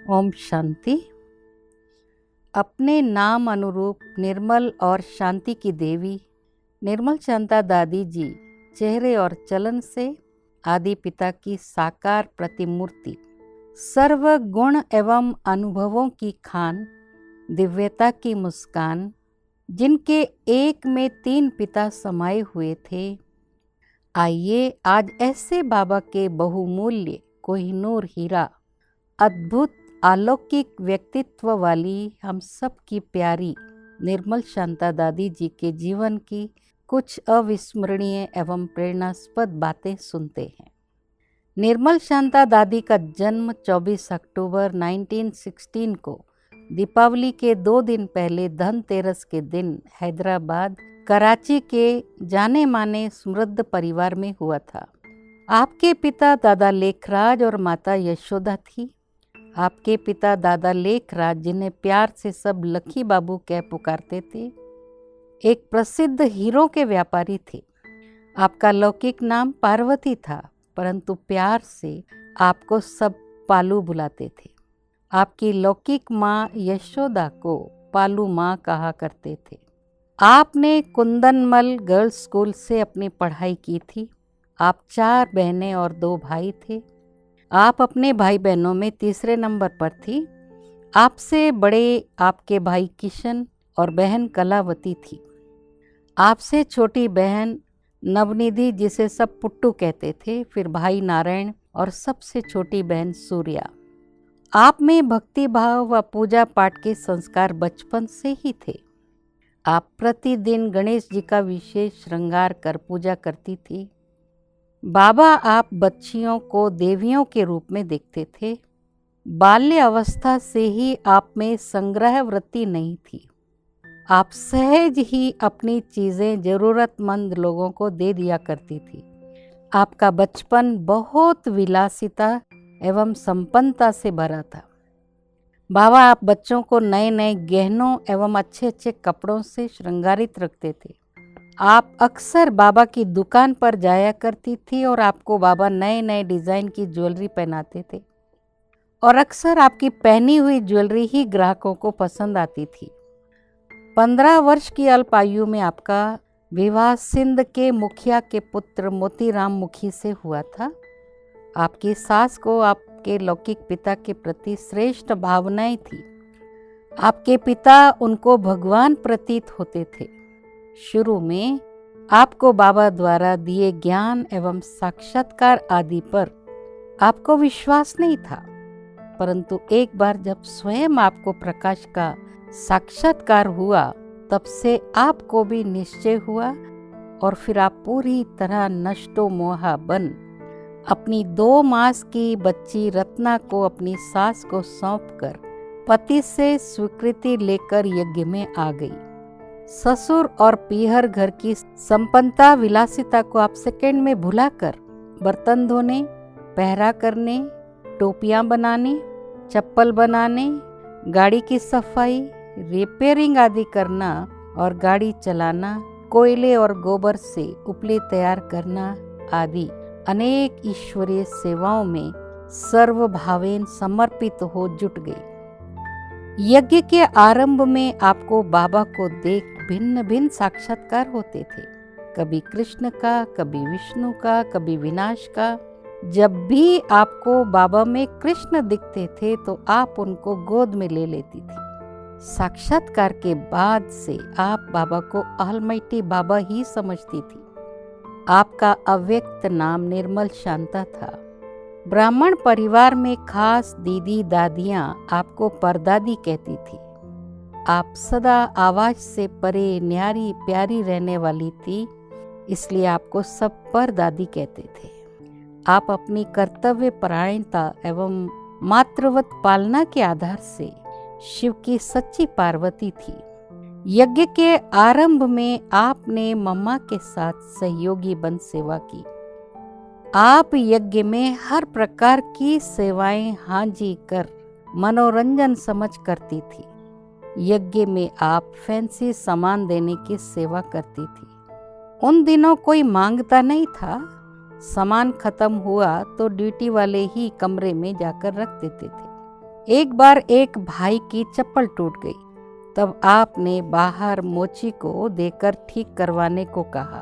ओम शांति। अपने नाम अनुरूप निर्मल और शांति की देवी निर्मल शांता दादी जी चेहरे और चलन से आदि पिता की साकार प्रतिमूर्ति, सर्व गुण एवं अनुभवों की खान, दिव्यता की मुस्कान, जिनके एक में 3 पिता समाये हुए थे। आइए आज ऐसे बाबा के बहुमूल्य कोहिनूर हीरा, अद्भुत अलौकिक व्यक्तित्व वाली हम सब की प्यारी निर्मल शांता दादी जी के जीवन की कुछ अविस्मरणीय एवं प्रेरणास्पद बातें सुनते हैं। निर्मल शांता दादी का जन्म 24 अक्टूबर 1916 को दीपावली के 2 दिन पहले धनतेरस के दिन हैदराबाद कराची के जाने माने समृद्ध परिवार में हुआ था। आपके पिता दादा लेखराज और माता यशोदा थी। आपके पिता दादा लेखराज, जिन्हें प्यार से सब लखी बाबू कह पुकारते थे, एक प्रसिद्ध हीरो के व्यापारी थे। आपका लौकिक नाम पार्वती था, परंतु प्यार से आपको सब पालू बुलाते थे। आपकी लौकिक माँ यशोदा को पालू माँ कहा करते थे। आपने कुंदनमल गर्ल्स स्कूल से अपनी पढ़ाई की थी। आप 4 बहनें और 2 भाई थे। आप अपने भाई बहनों में तीसरे नंबर पर थी। आपसे बड़े आपके भाई किशन और बहन कलावती थी। आपसे छोटी बहन नवनिधि, जिसे सब पुट्टू कहते थे, फिर भाई नारायण और सबसे छोटी बहन सूर्या। आप में भक्ति भाव व पूजा पाठ के संस्कार बचपन से ही थे। आप प्रतिदिन गणेश जी का विशेष श्रृंगार कर पूजा करती थी। बाबा आप बच्चियों को देवियों के रूप में देखते थे। बाल्य अवस्था से ही आप में संग्रह वृत्ति नहीं थी। आप सहज ही अपनी चीज़ें ज़रूरतमंद लोगों को दे दिया करती थी। आपका बचपन बहुत विलासिता एवं संपन्नता से भरा था। बाबा आप बच्चों को नए नए गहनों एवं अच्छे अच्छे कपड़ों से श्रृंगारित रखते थे। आप अक्सर बाबा की दुकान पर जाया करती थी और आपको बाबा नए नए डिज़ाइन की ज्वेलरी पहनाते थे और अक्सर आपकी पहनी हुई ज्वेलरी ही ग्राहकों को पसंद आती थी। 15 वर्ष की अल्प आयु में आपका विवाह सिंध के मुखिया के पुत्र मोतीराम मुखी से हुआ था। आपकी सास को आपके लौकिक पिता के प्रति श्रेष्ठ भावनाएं थी। आपके पिता उनको भगवान प्रतीत होते थे। शुरू में आपको बाबा द्वारा दिए ज्ञान एवं साक्षात्कार आदि पर आपको विश्वास नहीं था, परंतु एक बार जब स्वयं आपको प्रकाश का साक्षात्कार हुआ, तब से आपको भी निश्चय हुआ और फिर आप पूरी तरह नष्टो मोहा बन अपनी 2 मास की बच्ची रत्ना को अपनी सास को सौंपकर पति से स्वीकृति लेकर यज्ञ में आ गई। ससुर और पीहर घर की संपन्नता विलासिता को आप सेकंड में भुलाकर बर्तन धोने, पहरा करने, टोपियां बनाने, चप्पल बनाने, गाड़ी की सफाई, रिपेयरिंग आदि करना और गाड़ी चलाना, कोयले और गोबर से उपले तैयार करना आदि अनेक ईश्वरीय सेवाओं में सर्वभावेन समर्पित हो जुट गई। यज्ञ के आरंभ में आपको बाबा को देख भिन्न भिन्न साक्षात्कार होते थे, कभी कृष्ण का, कभी विष्णु का, कभी विनाश का। जब भी आपको बाबा में कृष्ण दिखते थे तो आप उनको गोद में ले लेती थी। साक्षात्कार के बाद से आप बाबा को ऑलमाइटी बाबा ही समझती थी। आपका अव्यक्त नाम निर्मल शांता था। ब्राह्मण परिवार में खास दीदी दादियाँ आपको परदादी कहती थी। आप सदा आवाज से परे न्यारी प्यारी रहने वाली थी, इसलिए आपको सब परदादी कहते थे। आप अपनी कर्तव्य परायणता एवं मातृवत पालना के आधार से शिव की सच्ची पार्वती थी। यज्ञ के आरंभ में आपने मम्मा के साथ सहयोगी बन सेवा की। आप यज्ञ में हर प्रकार की सेवाएं हाजी कर मनोरंजन समझ करती थी। यज्ञ में आप फैंसी सामान देने की सेवा करती थी। उन दिनों कोई मांगता नहीं था। सामान खत्म हुआ तो ड्यूटी वाले ही कमरे में जाकर रख देते थे। एक बार एक भाई की चप्पल टूट गई, तब आपने बाहर मोची को देकर ठीक करवाने को कहा,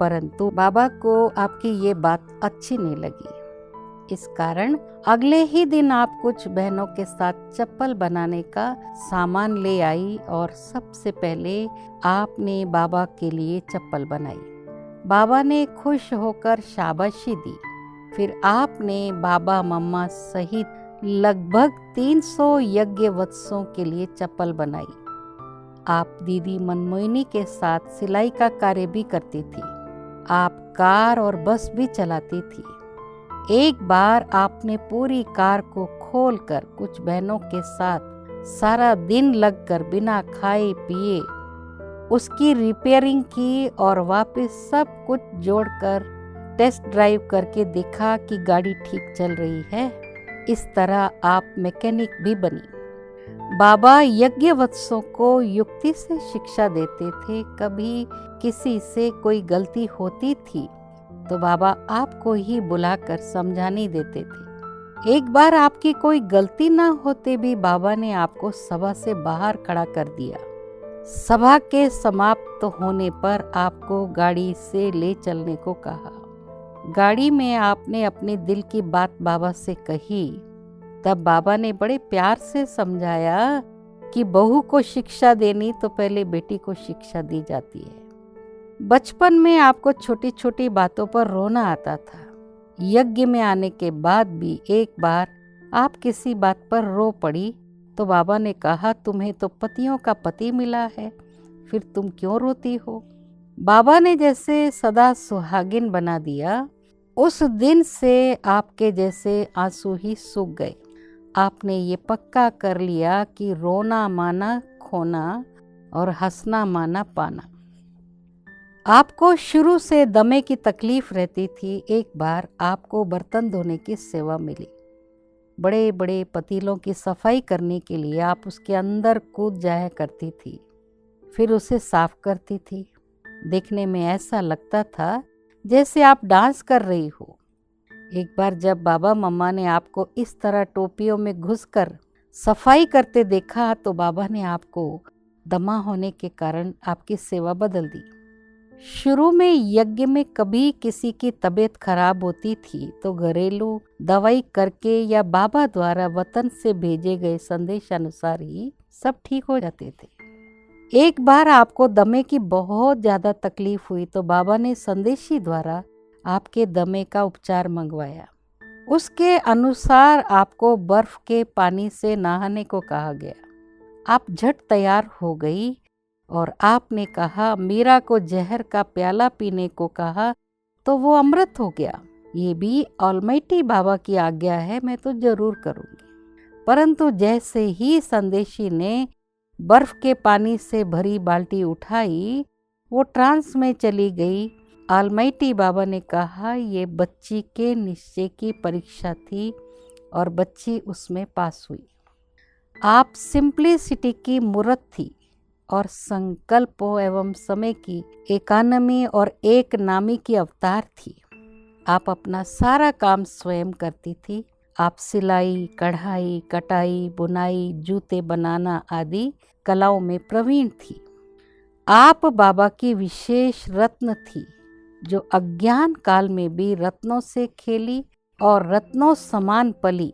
परंतु बाबा को आपकी ये बात अच्छी नहीं लगी। इस कारण अगले ही दिन आप कुछ बहनों के साथ चप्पल बनाने का सामान ले आई और सबसे पहले आपने बाबा के लिए चप्पल बनाई। बाबा ने खुश होकर शाबाशी दी। फिर आपने बाबा मम्मा सहित लगभग 300 यज्ञवत्सों के लिए चप्पल बनाई। आप दीदी मनमोहिनी के साथ सिलाई का कार्य भी करती थी। आप कार और बस भी चलाती थी। एक बार आपने पूरी कार को खोलकर कुछ बहनों के साथ सारा दिन लगकर बिना खाए पिए उसकी रिपेयरिंग की और वापस सब कुछ जोड़कर टेस्ट ड्राइव करके देखा कि गाड़ी ठीक चल रही है। इस तरह आप मैकेनिक भी बनी। बाबा यज्ञवत्सों को युक्ति से शिक्षा देते थे। कभी किसी से कोई गलती होती थी तो बाबा आपको ही बुलाकर समझाने देते थे। एक बार आपकी कोई गलती ना होते भी बाबा ने आपको सभा से बाहर खड़ा कर दिया। सभा के समाप्त होने पर आपको गाड़ी से ले चलने को कहा। गाड़ी में आपने अपने दिल की बात बाबा से कही। तब बाबा ने बड़े प्यार से समझाया कि बहू को शिक्षा देनी तो पहले बेटी को शिक्षा दी जाती है। बचपन में आपको छोटी छोटी बातों पर रोना आता था। यज्ञ में आने के बाद भी एक बार आप किसी बात पर रो पड़ी तो बाबा ने कहा, तुम्हें तो पतियों का पति मिला है, फिर तुम क्यों रोती हो। बाबा ने जैसे सदा सुहागिन बना दिया। उस दिन से आपके जैसे आंसू ही सूख गए। आपने ये पक्का कर लिया कि रोना माना खोना और हंसना माना पाना। आपको शुरू से दमे की तकलीफ रहती थी। एक बार आपको बर्तन धोने की सेवा मिली। बड़े बड़े पतीलों की सफाई करने के लिए आप उसके अंदर कूद जाया करती थी, फिर उसे साफ करती थी। देखने में ऐसा लगता था जैसे आप डांस कर रही हो। एक बार जब बाबा मम्मा ने आपको इस तरह टोपियों में घुसकर सफाई करते देखा तो बाबा ने आपको दमा होने के कारण आपकी सेवा बदल दी। शुरू में यज्ञ में कभी किसी की तबीयत खराब होती थी तो घरेलू दवाई करके या बाबा द्वारा वतन से भेजे गए संदेश अनुसार ही सब ठीक हो जाते थे। एक बार आपको दमे की बहुत ज़्यादा तकलीफ हुई तो बाबा ने संदेशी द्वारा आपके दमे का उपचार मंगवाया। उसके अनुसार आपको बर्फ के पानी से नहाने को कहा गया। आप झट तैयार हो गई और आपने कहा, मीरा को जहर का प्याला पीने को कहा तो वो अमृत हो गया। ये भी ऑलमाइटी बाबा की आज्ञा है, मैं तो जरूर करूँगी। परंतु जैसे ही संदेशी ने बर्फ के पानी से भरी बाल्टी उठाई, वो ट्रांस में चली गई। ऑलमाइटी बाबा ने कहा, ये बच्ची के निश्चय की परीक्षा थी और बच्ची उसमें पास हुई। आप सिंप्लिसिटी की मूर्त थी और संकल्पों एवं समय की एकानमी और एक नामी की अवतार थी। आप अपना सारा काम स्वयं करती थी। आप सिलाई, कढ़ाई, कटाई, बुनाई, जूते बनाना आदि कलाओं में प्रवीण थी। आप बाबा की विशेष रत्न थी जो अज्ञान काल में भी रत्नों से खेली और रत्नों समान पली,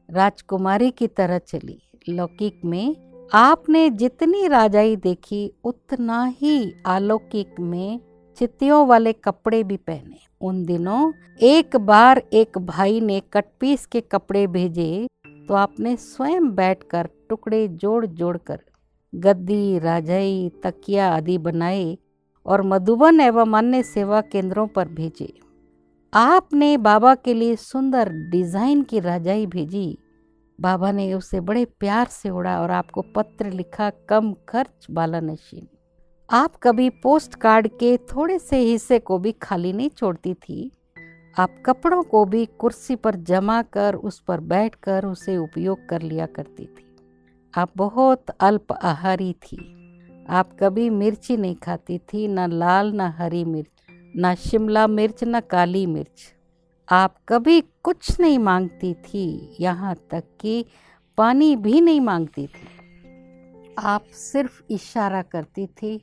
राजकुमारी की तरह चली। लौकिक में आपने जितनी राजाई देखी उतना ही अलौकिक में चित्तियों वाले कपड़े भी पहने। उन दिनों एक बार एक भाई ने कटपीस के कपड़े भेजे तो आपने स्वयं बैठकर टुकड़े जोड़ जोड़कर गद्दी, राजाई, तकिया आदि बनाए और मधुबन एवं अन्य सेवा केंद्रों पर भेजे। आपने बाबा के लिए सुंदर डिजाइन की राजाई भेजी। बाबा ने उसे बड़े प्यार से उड़ा और आपको पत्र लिखा, कम खर्च वाला नशीन। आप कभी पोस्ट कार्ड के थोड़े से हिस्से को भी खाली नहीं छोड़ती थी। आप कपड़ों को भी कुर्सी पर जमा कर उस पर बैठकर उसे उपयोग कर लिया करती थी। आप बहुत अल्प आहारी थी। आप कभी मिर्ची नहीं खाती थी, न लाल न हरी मिर्च, न शिमला मिर्च न काली मिर्च। आप कभी कुछ नहीं मांगती थी, यहाँ तक कि पानी भी नहीं मांगती थी। आप सिर्फ इशारा करती थी,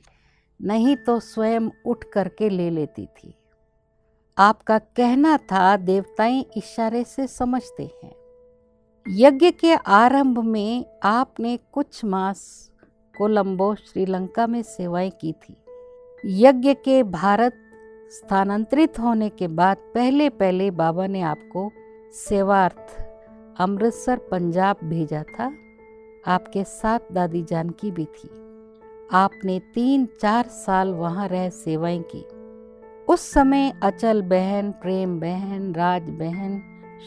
नहीं तो स्वयं उठ करके ले लेती थी। आपका कहना था देवताएं इशारे से समझते हैं। यज्ञ के आरंभ में आपने कुछ मास कोलंबो श्रीलंका में सेवाएं की थी। यज्ञ के भारत स्थानांतरित होने के बाद पहले बाबा ने आपको सेवार्थ अमृतसर पंजाब भेजा था। आपके साथ दादी जानकी भी थी। आपने 3-4 साल वहाँ रह सेवाएं की। उस समय अचल बहन, प्रेम बहन, राज बहन,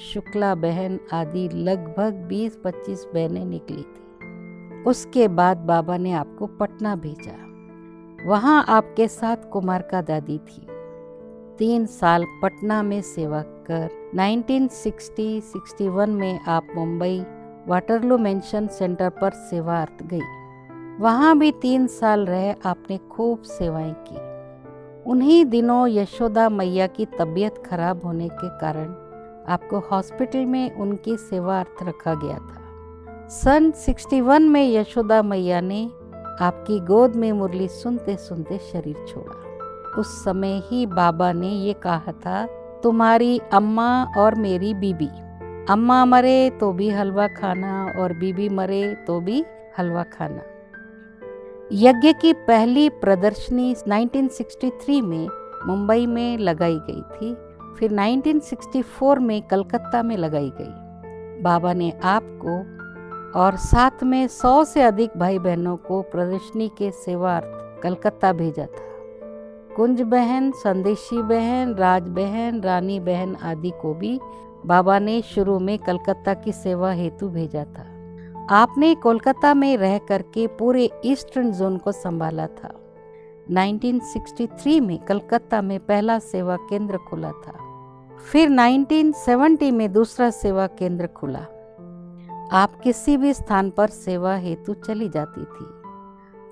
शुक्ला बहन आदि लगभग 20-25 बहनें निकली थी। उसके बाद बाबा ने आपको पटना भेजा। वहाँ आपके साथ कुमारका दादी थी। 3 साल पटना में सेवा कर 1960-61 में आप मुंबई वाटरलू मेंशन सेंटर पर सेवार्थ गई। वहाँ भी 3 साल रहे आपने खूब सेवाएं की। उन्हीं दिनों यशोदा मैया की तबीयत खराब होने के कारण आपको हॉस्पिटल में उनकी सेवार्थ रखा गया था। सन 61 में यशोदा मैया ने आपकी गोद में मुरली सुनते सुनते शरीर छोड़ा। उस समय ही बाबा ने ये कहा था, तुम्हारी अम्मा और मेरी बीबी, अम्मा मरे तो भी हलवा खाना और बीबी मरे तो भी हलवा खाना। यज्ञ की पहली प्रदर्शनी 1963 में मुंबई में लगाई गई थी। फिर 1964 में कलकत्ता में लगाई गई। बाबा ने आपको और साथ में 100 से अधिक भाई बहनों को प्रदर्शनी के सेवार्थ कलकत्ता भेजा था। कुंज बहन, संदेशी बहन, राज बहन, रानी बहन आदि को भी बाबा ने शुरू में कलकत्ता की सेवा हेतु भेजा था। आपने कोलकाता में रह करके पूरे ईस्टर्न जोन को संभाला था। 1963 में कलकत्ता में पहला सेवा केंद्र खुला था। फिर 1970 में दूसरा सेवा केंद्र खुला। आप किसी भी स्थान पर सेवा हेतु चली जाती थी।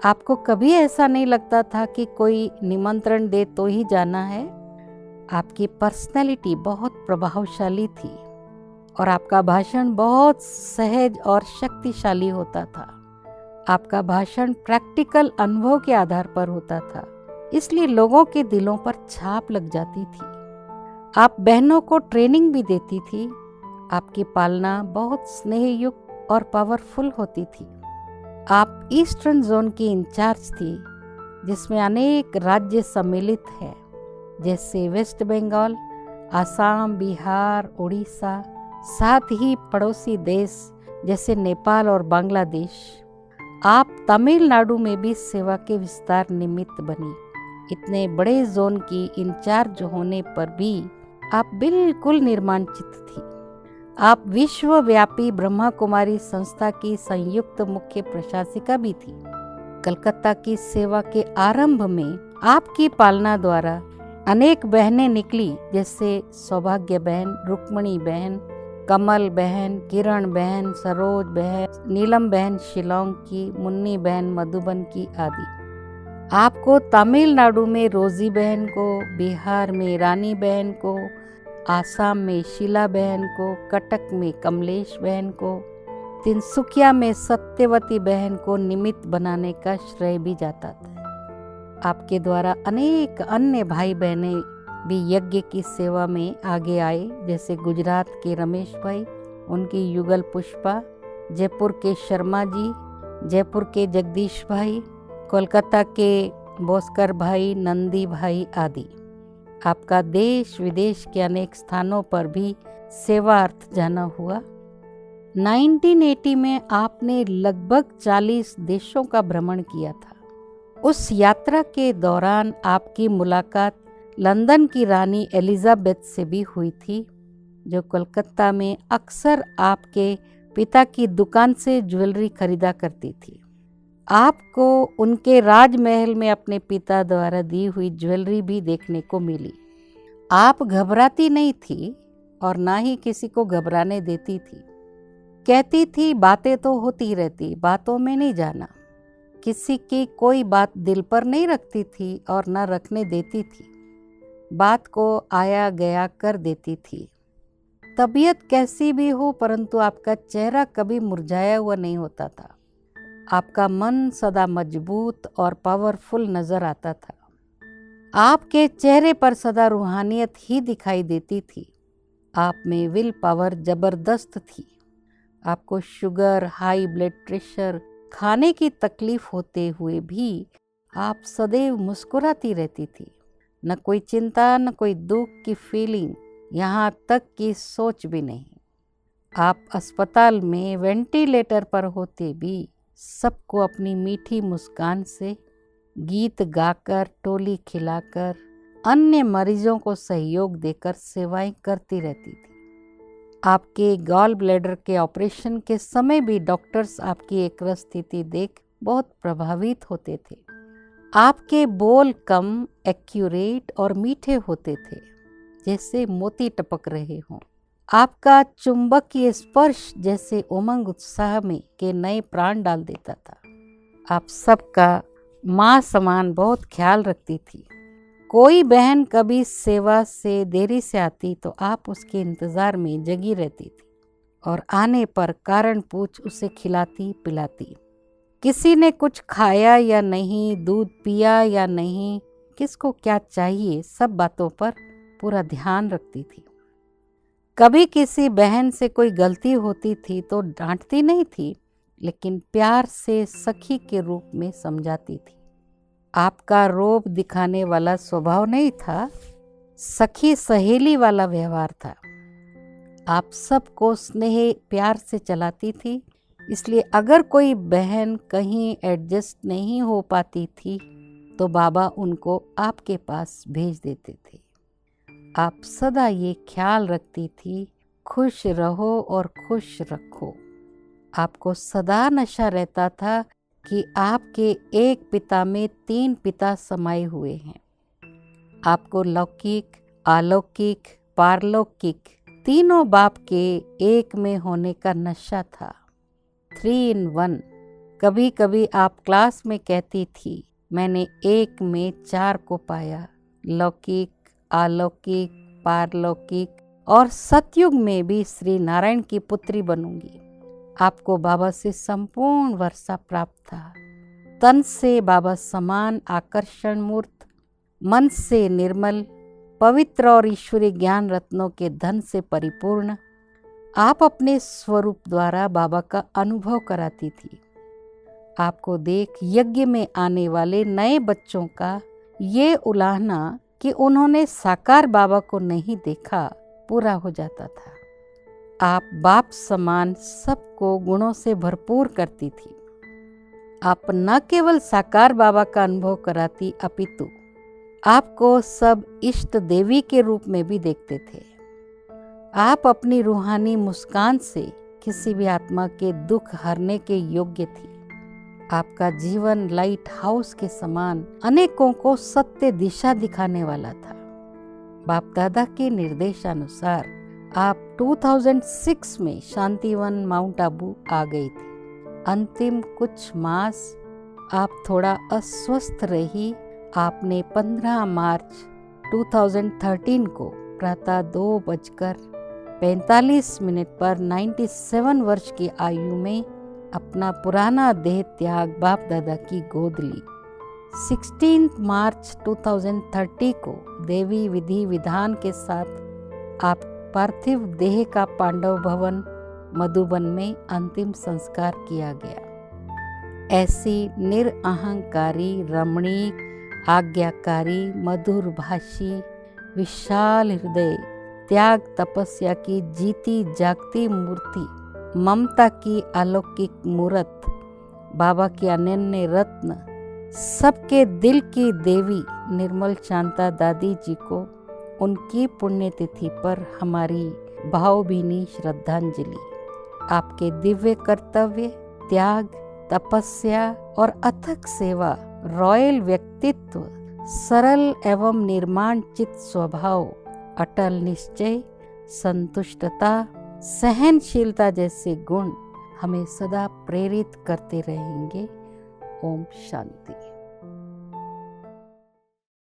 आपको कभी ऐसा नहीं लगता था कि कोई निमंत्रण दे तो ही जाना है। आपकी पर्सनैलिटी बहुत प्रभावशाली थी और आपका भाषण बहुत सहज और शक्तिशाली होता था। आपका भाषण प्रैक्टिकल अनुभव के आधार पर होता था, इसलिए लोगों के दिलों पर छाप लग जाती थी। आप बहनों को ट्रेनिंग भी देती थी। आपकी पालना बहुत स्नेहयुक्त और पावरफुल होती थी। आप ईस्टर्न जोन की इंचार्ज थी, जिसमें अनेक राज्य सम्मिलित हैं, जैसे वेस्ट बंगाल, आसाम, बिहार, उड़ीसा, साथ ही पड़ोसी देश जैसे नेपाल और बांग्लादेश। आप तमिलनाडु में भी सेवा के विस्तार निमित्त बनी। इतने बड़े जोन की इंचार्ज होने पर भी आप बिल्कुल निर्माणचित थी। आप विश्वव्यापी ब्रह्मा कुमारी संस्था की संयुक्त मुख्य प्रशासिका भी थी। कलकत्ता की सेवा के आरंभ में आपकी पालना द्वारा अनेक बहनें निकली, जैसे सौभाग्य बहन, रुक्मणी बहन, कमल बहन, किरण बहन, सरोज बहन, नीलम बहन शिलोंग की, मुन्नी बहन मधुबन की आदि। आपको तमिलनाडु में रोजी बहन को, बिहार में रानी बहन को, आसाम में शीला बहन को, कटक में कमलेश बहन को, तिनसुकिया में सत्यवती बहन को निमित्त बनाने का श्रेय भी जाता था। आपके द्वारा अनेक अन्य भाई बहनें भी यज्ञ की सेवा में आगे आए, जैसे गुजरात के रमेश भाई, उनकी युगल पुष्पा, जयपुर के शर्मा जी, जयपुर के जगदीश भाई, कोलकाता के बोस्कर भाई, नंदी भाई आदि। आपका देश विदेश के अनेक स्थानों पर भी सेवार्थ जाना हुआ। 1980 में आपने लगभग 40 देशों का भ्रमण किया था। उस यात्रा के दौरान आपकी मुलाकात लंदन की रानी एलिजाबेथ से भी हुई थी, जो कोलकाता में अक्सर आपके पिता की दुकान से ज्वेलरी खरीदा करती थी। आपको उनके राजमहल में अपने पिता द्वारा दी हुई ज्वेलरी भी देखने को मिली। आप घबराती नहीं थी और ना ही किसी को घबराने देती थी। कहती थी बातें तो होती रहती, बातों में नहीं जाना। किसी की कोई बात दिल पर नहीं रखती थी और न रखने देती थी। बात को आया गया कर देती थी। तबीयत कैसी भी हो, परंतु आपका चेहरा कभी मुरझाया हुआ नहीं होता था। आपका मन सदा मजबूत और पावरफुल नजर आता था। आपके चेहरे पर सदा रूहानियत ही दिखाई देती थी। आप में विल पावर जबरदस्त थी। आपको शुगर, हाई ब्लड प्रेशर, खाने की तकलीफ होते हुए भी आप सदैव मुस्कुराती रहती थी। न कोई चिंता, न कोई दुख की फीलिंग, यहाँ तक कि सोच भी नहीं। आप अस्पताल में वेंटिलेटर पर होते भी सबको अपनी मीठी मुस्कान से, गीत गाकर, टोली खिलाकर, अन्य मरीजों को सहयोग देकर सेवाएं करती रहती थी। आपके गॉल ब्लैडर के ऑपरेशन के समय भी डॉक्टर्स आपकी एकरस स्थिति देख बहुत प्रभावित होते थे। आपके बोल कम, एक्यूरेट और मीठे होते थे, जैसे मोती टपक रहे हों। आपका चुंबकीय स्पर्श जैसे उमंग उत्साह में के नए प्राण डाल देता था। आप सबका माँ समान बहुत ख्याल रखती थी। कोई बहन कभी सेवा से देरी से आती तो आप उसके इंतज़ार में जगी रहती थी और आने पर कारण पूछ उसे खिलाती पिलाती। किसी ने कुछ खाया या नहीं, दूध पिया या नहीं, किसको क्या चाहिए, सब बातों पर पूरा ध्यान रखती थी। कभी किसी बहन से कोई गलती होती थी तो डांटती नहीं थी, लेकिन प्यार से सखी के रूप में समझाती थी। आपका रोब दिखाने वाला स्वभाव नहीं था, सखी सहेली वाला व्यवहार था। आप सबको स्नेह प्यार से चलाती थी, इसलिए अगर कोई बहन कहीं एडजस्ट नहीं हो पाती थी तो बाबा उनको आपके पास भेज देते थे। आप सदा ये ख्याल रखती थी, खुश रहो और खुश रखो। आपको सदा नशा रहता था कि आपके एक पिता में 3 पिता समाये हुए हैं। आपको लौकिक, अलौकिक, पारलौकिक तीनों बाप के एक में होने का नशा था। 3 in 1। कभी कभी आप क्लास में कहती थी, मैंने एक में 4 को पाया, लौकिक, अलौकिक, पारलौकिक और सतयुग में भी श्री नारायण की पुत्री बनूंगी। आपको बाबा से संपूर्ण वर्षा प्राप्त था। तन से बाबा समान आकर्षण मूर्त, मन से निर्मल, पवित्र और ईश्वरीय ज्ञान रत्नों के धन से परिपूर्ण। आप अपने स्वरूप द्वारा बाबा का अनुभव कराती थी। आपको देख यज्ञ में आने वाले नए बच्चों का ये उलाहना कि उन्होंने साकार बाबा को नहीं देखा पूरा हो जाता था। आप बाप समान सबको गुणों से भरपूर करती थी। आप न केवल साकार बाबा का अनुभव कराती, अपितु आपको सब इष्ट देवी के रूप में भी देखते थे। आप अपनी रूहानी मुस्कान से किसी भी आत्मा के दुख हरने के योग्य थी। आपका जीवन लाइट हाउस के समान अनेकों को सत्य दिशा दिखाने वाला था। बाप दादा के निर्देशानुसार आप 2006 में शांतिवन माउंट आबू आ गई थी। अंतिम कुछ मास आप थोड़ा अस्वस्थ रही। आपने 15 मार्च 2013 को प्रातः 2:45 पर 97 वर्ष की आयु में अपना पुराना देह त्याग बाप दादा की गोद ली। 16 मार्च 2030 को देवी विधि विधान के साथ आप पार्थिव देह का पांडव भवन मधुबन में अंतिम संस्कार किया गया। ऐसी निरअहंकारी, रमणीक, आज्ञाकारी, मधुर भाषी, विशाल हृदय, त्याग तपस्या की जीती जागती मूर्ति, ममता की अलौकिक मूरत, बाबा की अनन्य रत्न, सबके दिल की देवी निर्मल शांता दादी जी को उनकी पुण्यतिथि पर हमारी भावभीनी श्रद्धांजलि। आपके दिव्य कर्तव्य, त्याग, तपस्या और अथक सेवा, रॉयल व्यक्तित्व, सरल एवं निर्माण चित्त स्वभाव, अटल निश्चय, संतुष्टता, सहनशीलता जैसे गुण हमें सदा प्रेरित करते रहेंगे। ओम शांति।